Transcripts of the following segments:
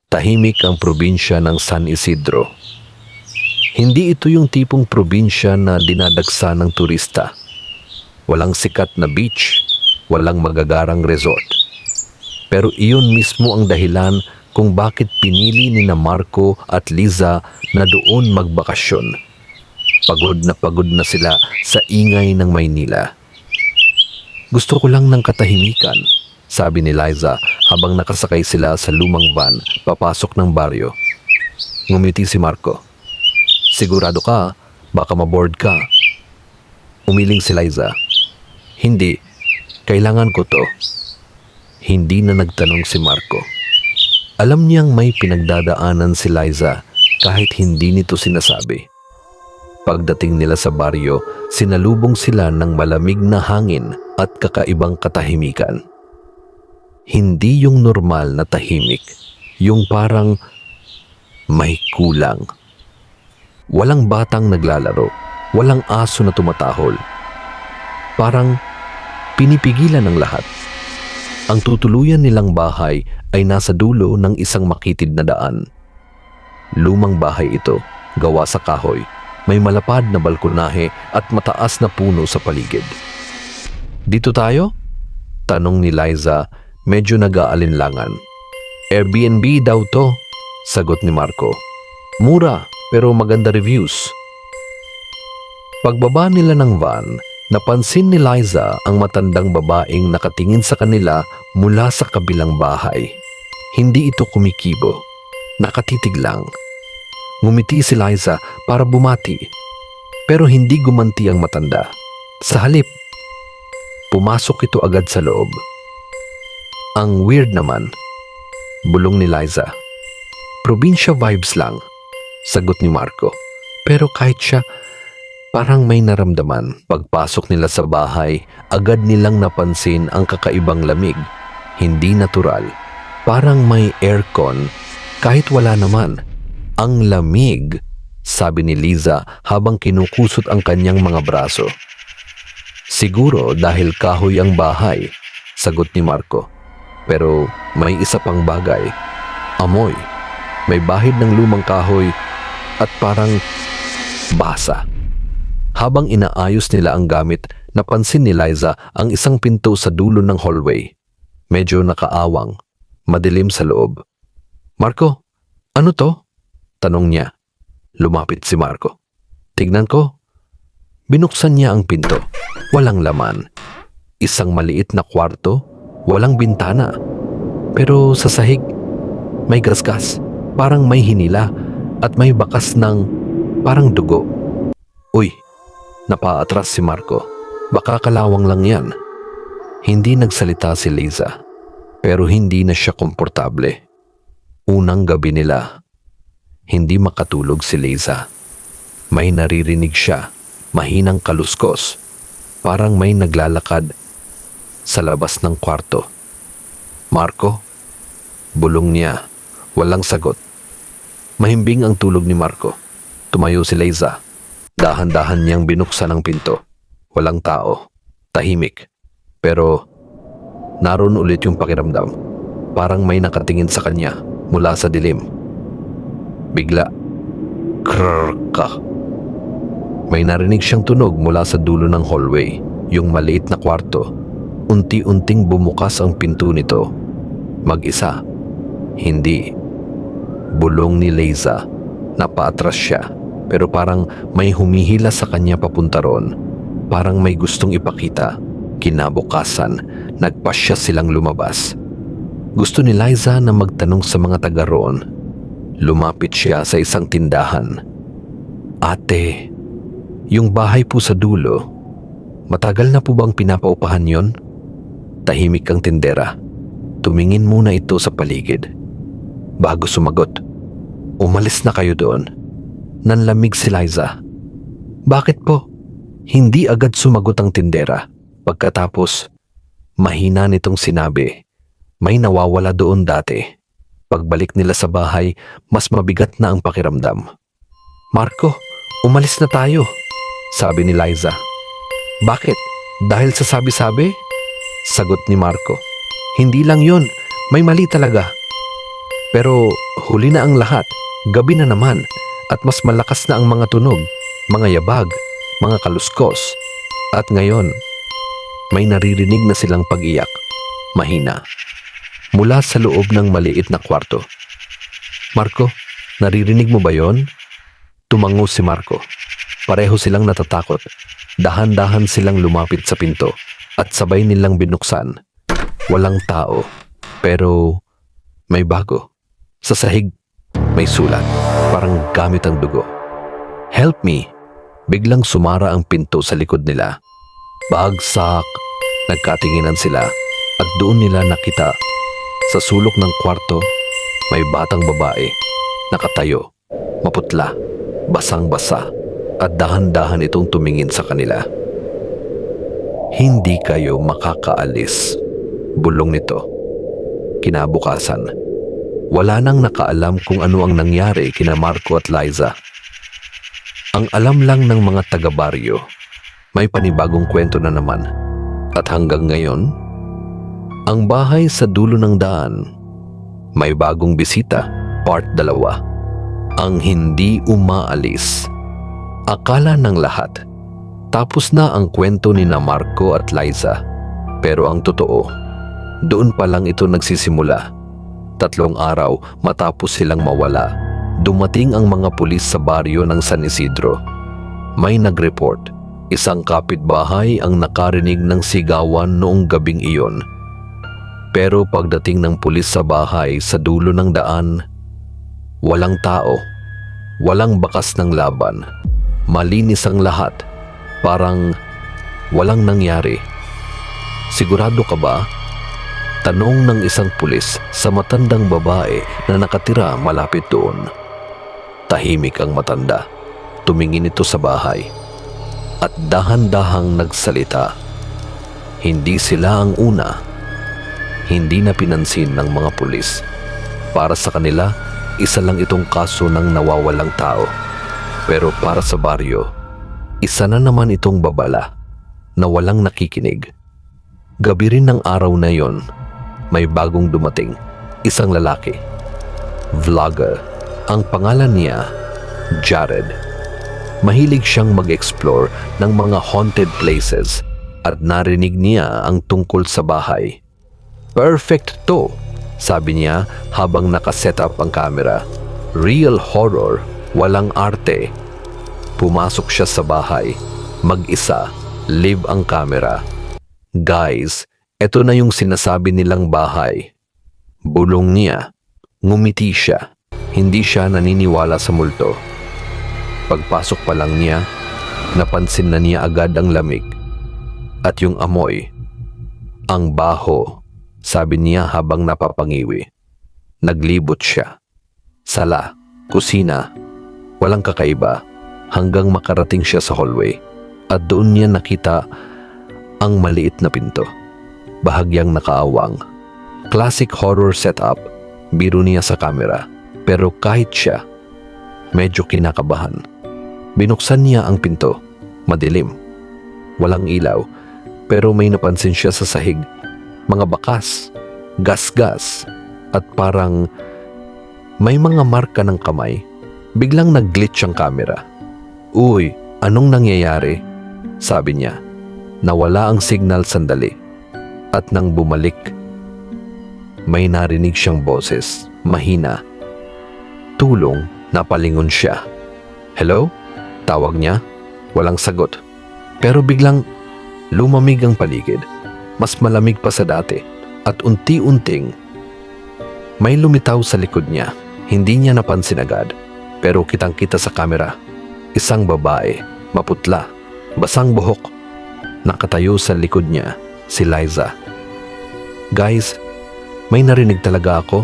Tahimik ang probinsya ng San Isidro. Hindi ito yung tipong probinsya na dinadagsa ng turista. Walang sikat na beach, walang magagarang resort. Pero iyon mismo ang dahilan kung bakit pinili ni na Marco at Liza na doon magbakasyon. Pagod na sila sa ingay ng Maynila. Gusto ko lang ng katahimikan, sabi ni Liza habang nakasakay sila sa lumang van papasok ng baryo. Ngumiti si Marco. Sigurado ka, baka maboard ka. Umiling si Liza. Hindi, kailangan ko to. Hindi na nagtanong si Marco. Alam niyang may pinagdadaanan si Liza kahit hindi nito sinasabi. Pagdating nila sa baryo, sinalubong sila ng malamig na hangin at kakaibang katahimikan. Hindi yung normal na tahimik, yung parang may kulang. Walang batang naglalaro, walang aso na tumatahol. Parang pinipigilan ng lahat. Ang tutuluyan nilang bahay ay nasa dulo ng isang makitid na daan. Lumang bahay ito, gawa sa kahoy. May malapad na balkonahe at mataas na puno sa paligid. Dito tayo? Tanong ni Liza, medyo nag-aalinlangan. Airbnb daw to, sagot ni Marco. Mura, pero maganda reviews. Pagbaba nila ng van, napansin ni Liza ang matandang babaeng nakatingin sa kanila mula sa kabilang bahay. Hindi ito kumikibo, nakatitig lang. Ngumiti si Liza para bumati, pero hindi gumanti ang matanda. Sa halip, pumasok ito agad sa loob. Ang weird naman, bulong ni Liza. Probinsya vibes lang, sagot ni Marco. Pero kahit siya, parang may naramdaman. Pagpasok nila sa bahay, agad nilang napansin ang kakaibang lamig. Hindi natural, parang may aircon kahit wala naman. Ang lamig, sabi ni Liza habang kinukusot ang kanyang mga braso. Siguro dahil kahoy ang bahay, sagot ni Marco. Pero may isa pang bagay, amoy. May bahid ng lumang kahoy at parang basa. Habang inaayos nila ang gamit, napansin ni Liza ang isang pinto sa dulo ng hallway. Medyo nakaawang, madilim sa loob. Marco, ano to? Tanong niya. Lumapit si Marco. Tignan ko. Binuksan niya ang pinto. Walang laman. Isang maliit na kwarto, walang bintana. Pero sa sahig, may gasgas. Parang may hinila at may bakas ng parang dugo. Uy, napaatras si Marco. Baka kalawang lang yan. Hindi nagsalita si Liza. Pero hindi na siya komportable. Unang gabi nila. Hindi makatulog si Liza. May naririnig siya, mahinang kaluskos. Parang may naglalakad sa labas ng kwarto. Marco? Bulong niya, walang sagot. Mahimbing ang tulog ni Marco. Tumayo si Liza. Dahan-dahan niyang binuksan ang pinto. Walang tao. Tahimik. Pero naroon ulit yung pakiramdam. Parang may nakatingin sa kanya mula sa dilim. Bigla, krrrka. May narinig siyang tunog mula sa dulo ng hallway, yung maliit na kwarto. Unti-unting bumukas ang pinto nito. Mag-isa. Hindi. Bulong ni Liza. Napaatras siya, pero parang may humihila sa kanya papunta ron. Parang may gustong ipakita. Kinabukasan, nagpasya silang lumabas. Gusto ni Liza na magtanong sa mga taga roon. Lumapit siya sa isang tindahan. Ate, yung bahay po sa dulo, matagal na po bang pinapaupahan yon? Tahimik ang tindera. Tumingin muna ito sa paligid. Bago sumagot, umalis na kayo doon. Nanlamig si Liza. Bakit po? Hindi agad sumagot ang tindera. Pagkatapos, mahina nitong sinabi, may nawawala doon dati. Pagbalik nila sa bahay, mas mabigat na ang pakiramdam. Marco, umalis na tayo, sabi ni Liza. Bakit? Dahil sa sabi-sabi? Sagot ni Marco. Hindi lang yon, may mali talaga. Pero huli na ang lahat. Gabi na naman at mas malakas na ang mga tunog, mga yabag, mga kaluskos. At ngayon, may naririnig na silang pag-iyak, mahina, mula sa loob ng maliit na kwarto. Marco, naririnig mo ba yon? Tumango si Marco. Pareho silang natatakot. Dahan-dahan silang lumapit sa pinto at sabay nilang binuksan. Walang tao, pero may bago. Sa sahig, may sulat, parang gamit ang dugo. Help me! Biglang sumara ang pinto sa likod nila. Bagsak, nagkatinginan sila at doon nila nakita sa sulok ng kwarto may batang babae, nakatayo, maputla, basang-basa at dahan-dahan itong tumingin sa kanila. Hindi kayo makakaalis, bulong nito. Kinabukasan, wala nang nakaalam kung ano ang nangyari kina Marco at Liza. Ang alam lang ng mga taga-baryo, may panibagong kwento na naman. At hanggang ngayon, ang bahay sa dulo ng daan, may bagong bisita, part 2. Ang hindi umaalis. Akala ng lahat, tapos na ang kwento ni na Marco at Liza. Pero ang totoo, doon pa lang ito nagsisimula. 3 araw matapos silang mawala, dumating ang mga pulis sa baryo ng San Isidro. May nag-report, isang kapitbahay ang nakarinig ng sigawan noong gabing iyon. Pero pagdating ng pulis sa bahay sa dulo ng daan, walang tao, walang bakas ng laban, malinis ang lahat, parang walang nangyari. Sigurado ka ba? Tanong ng isang pulis sa matandang babae na nakatira malapit doon. Tahimik ang matanda. Tumingin ito sa bahay. At dahan-dahang nagsalita. Hindi sila ang una. Hindi na pinansin ng mga pulis. Para sa kanila, isa lang itong kaso ng nawawalang tao. Pero para sa baryo, isa na naman itong babala na walang nakikinig. Gabi rin ng araw na yon, may bagong dumating, isang lalaki. Vlogger. Ang pangalan niya, Jared. Mahilig siyang mag-explore ng mga haunted places at narinig niya ang tungkol sa bahay. Perfect to, sabi niya habang nakaset up ang camera. Real horror, walang arte. Pumasok siya sa bahay, mag-isa, live ang camera. Guys, eto na yung sinasabi nilang bahay. Bulong niya, ngumiti siya. Hindi siya naniniwala sa multo. Pagpasok pa lang niya, napansin na niya agad ang lamig. At yung amoy. Ang baho, sabi niya habang napapangiwi. Naglibot siya. Sala, kusina, walang kakaiba hanggang makarating siya sa hallway. At doon niya nakita ang maliit na pinto. Bahagyang nakaawang. Classic horror setup, biro niya sa camera. Pero kahit siya, medyo kinakabahan. Binuksan niya ang pinto. Madilim. Walang ilaw. Pero may napansin siya sa sahig. Mga bakas, gas-gas, at parang may mga marka ng kamay. Biglang nag-glitch ang camera. Uy, anong nangyayari? Sabi niya. Nawala ang signal sandali. At nang bumalik, may narinig siyang boses, mahina. Tulong, napalingon siya. Hello? Tawag niya. Walang sagot. Pero biglang lumamig ang paligid. Mas malamig pa sa dati. At unti-unting may lumitaw sa likod niya. Hindi niya napansin agad. Pero kitang-kita sa kamera. Isang babae, maputla, basang buhok. Nakatayo sa likod niya, si Liza. Guys, may narinig talaga ako?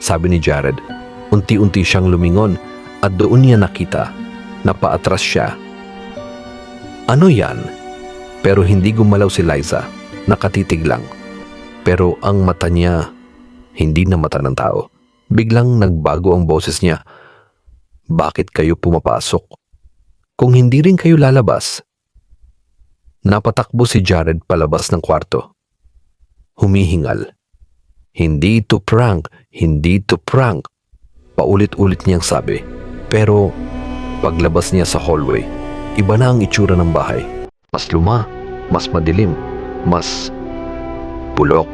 Sabi ni Jared. Unti-unti siyang lumingon at doon niya nakita na paatras siya. Ano yan? Pero hindi gumalaw si Liza. Nakatitig lang. Pero ang mata niya, hindi na mata ng tao. Biglang nagbago ang boses niya. Bakit kayo pumapasok? Kung hindi rin kayo lalabas. Napatakbo si Jared palabas ng kwarto. Humihingal. Hindi ito prank, hindi ito prank. Paulit-ulit niyang sabi. Pero paglabas niya sa hallway, iba na ang itsura ng bahay. Mas luma, mas madilim, mas bulok.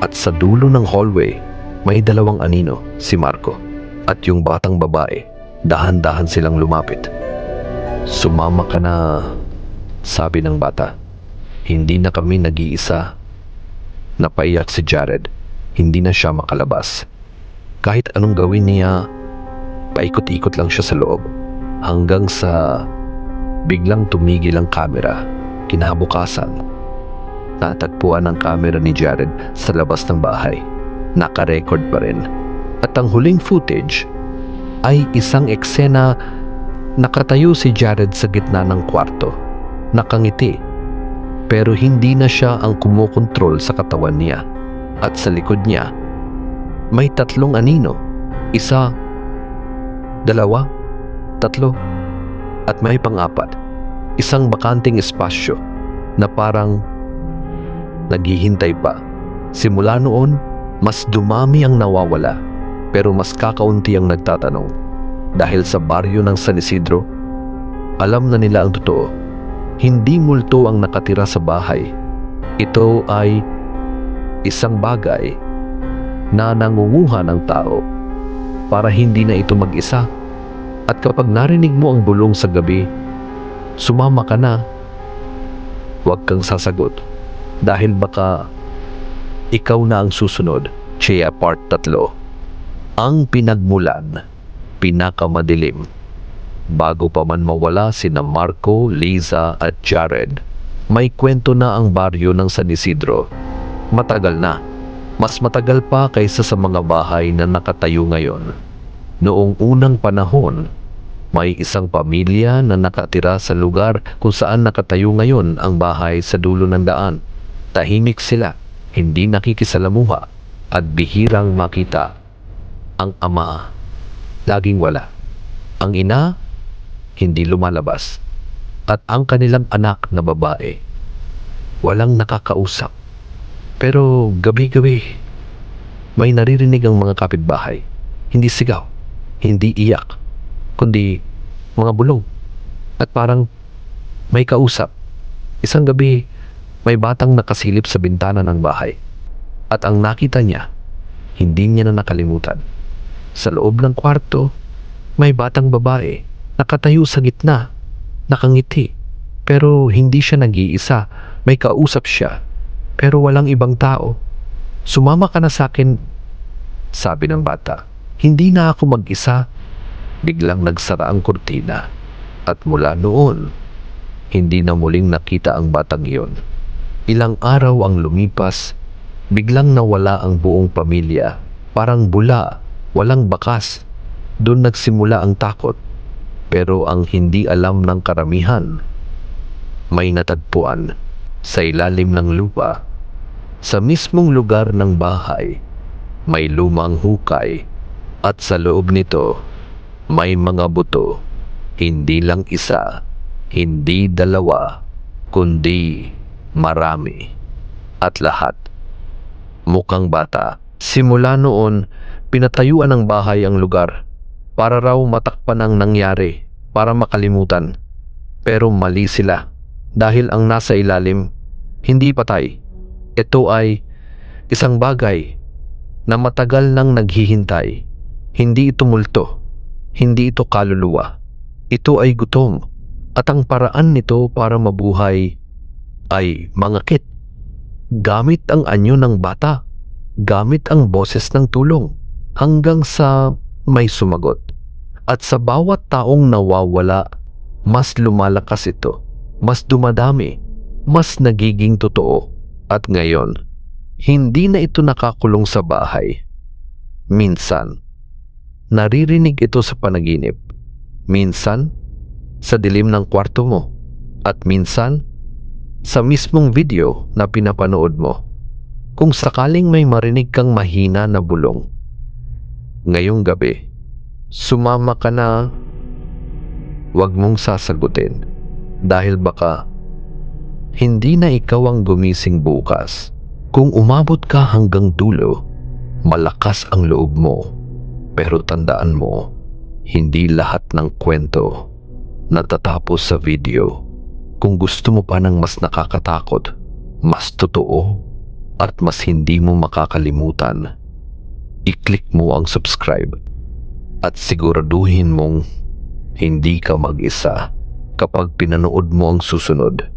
At sa dulo ng hallway, may dalawang anino, si Marco at yung batang babae. Dahan-dahan silang lumapit. Sumama ka na, sabi ng bata. Hindi na kami nag-iisa. Napaiyak si Jared. Hindi na siya makalabas. Kahit anong gawin niya, paikot-ikot lang siya sa loob. Hanggang sa biglang tumigil ang kamera. Kinabukasan, natagpuan ang kamera ni Jared sa labas ng bahay. Naka-record pa rin. At ang huling footage ay isang eksena. Nakatayo si Jared sa gitna ng kwarto. Nakangiti. Pero hindi na siya ang kumokontrol sa katawan niya. At sa likod niya, may tatlong anino. Isa, dalawa, tatlo, at may pang-apat. Isang bakanting espasyo na parang naghihintay pa. Simula noon, mas dumami ang nawawala, pero mas kakaunti ang nagtatanong. Dahil sa baryo ng San Isidro, alam na nila ang totoo. Hindi multo ang nakatira sa bahay. Ito ay isang bagay na nangunguha ng tao para hindi na ito mag-isa. At kapag narinig mo ang bulong sa gabi, sumama ka na. Huwag kang sasagot dahil baka ikaw na ang susunod. Chea Part 3. Ang pinagmulan, pinakamadilim. Bago pa man mawala sina Marco, Liza at Jared, may kwento na ang baryo ng San Isidro. Matagal na. Mas matagal pa kaysa sa mga bahay na nakatayo ngayon. Noong unang panahon, may isang pamilya na nakatira sa lugar kung saan nakatayo ngayon ang bahay sa dulo ng daan. Tahimik sila, hindi nakikisalamuha, at bihirang makita. Ang ama, laging wala. Ang ina, hindi lumalabas. At ang kanilang anak na babae, walang nakakausap. Pero gabi-gabi, may naririnig ang mga kapitbahay. Hindi sigaw, hindi iyak, kundi mga bulong. At parang may kausap. Isang gabi, may batang nakasilip sa bintana ng bahay. At ang nakita niya, hindi niya na nakalimutan. Sa loob ng kwarto, may batang babae, nakatayo sa gitna, nakangiti. Pero hindi siya nag-iisa, may kausap siya. Pero walang ibang tao. Sumama ka na sa akin, sabi ng bata. Hindi na ako mag-isa. Biglang nagsara ang kurtina. At mula noon, hindi na muling nakita ang batang iyon. Ilang araw ang lumipas, biglang nawala ang buong pamilya. Parang bula, walang bakas. Doon nagsimula ang takot. Pero ang hindi alam ng karamihan, may natagpuan sa ilalim ng lupa. Sa mismong lugar ng bahay, may lumang hukay. At sa loob nito, may mga buto. Hindi lang isa, hindi dalawa, kundi marami. At lahat, mukhang bata. Simula noon, pinatayuan ng bahay ang lugar para raw matakpan ang nangyari, para makalimutan. Pero mali sila dahil ang nasa ilalim, hindi patay. Ito ay isang bagay na matagal nang naghihintay. Hindi ito multo, hindi ito kaluluwa. Ito ay gutom, at ang paraan nito para mabuhay ay mangakit. Gamit ang anyo ng bata, gamit ang boses ng tulong, hanggang sa may sumagot. At sa bawat taong nawawala, mas lumalakas ito, mas dumadami, mas nagiging totoo. At ngayon, hindi na ito nakakulong sa bahay. Minsan, naririnig ito sa panaginip. Minsan, sa dilim ng kwarto mo. At minsan, sa mismong video na pinapanood mo. Kung sakaling may marinig kang mahina na bulong, ngayong gabi, sumama ka na. Huwag mong sasagutin dahil baka hindi na ikaw ang gumising bukas. Kung umabot ka hanggang dulo, Malakas ang loob mo, pero tandaan mo, hindi lahat ng kwento natatapos sa video. Kung gusto mo pa ng mas nakakatakot, mas totoo, at mas hindi mo makakalimutan, i-click mo ang subscribe at siguraduhin mong hindi ka mag-isa kapag pinanood mo ang susunod.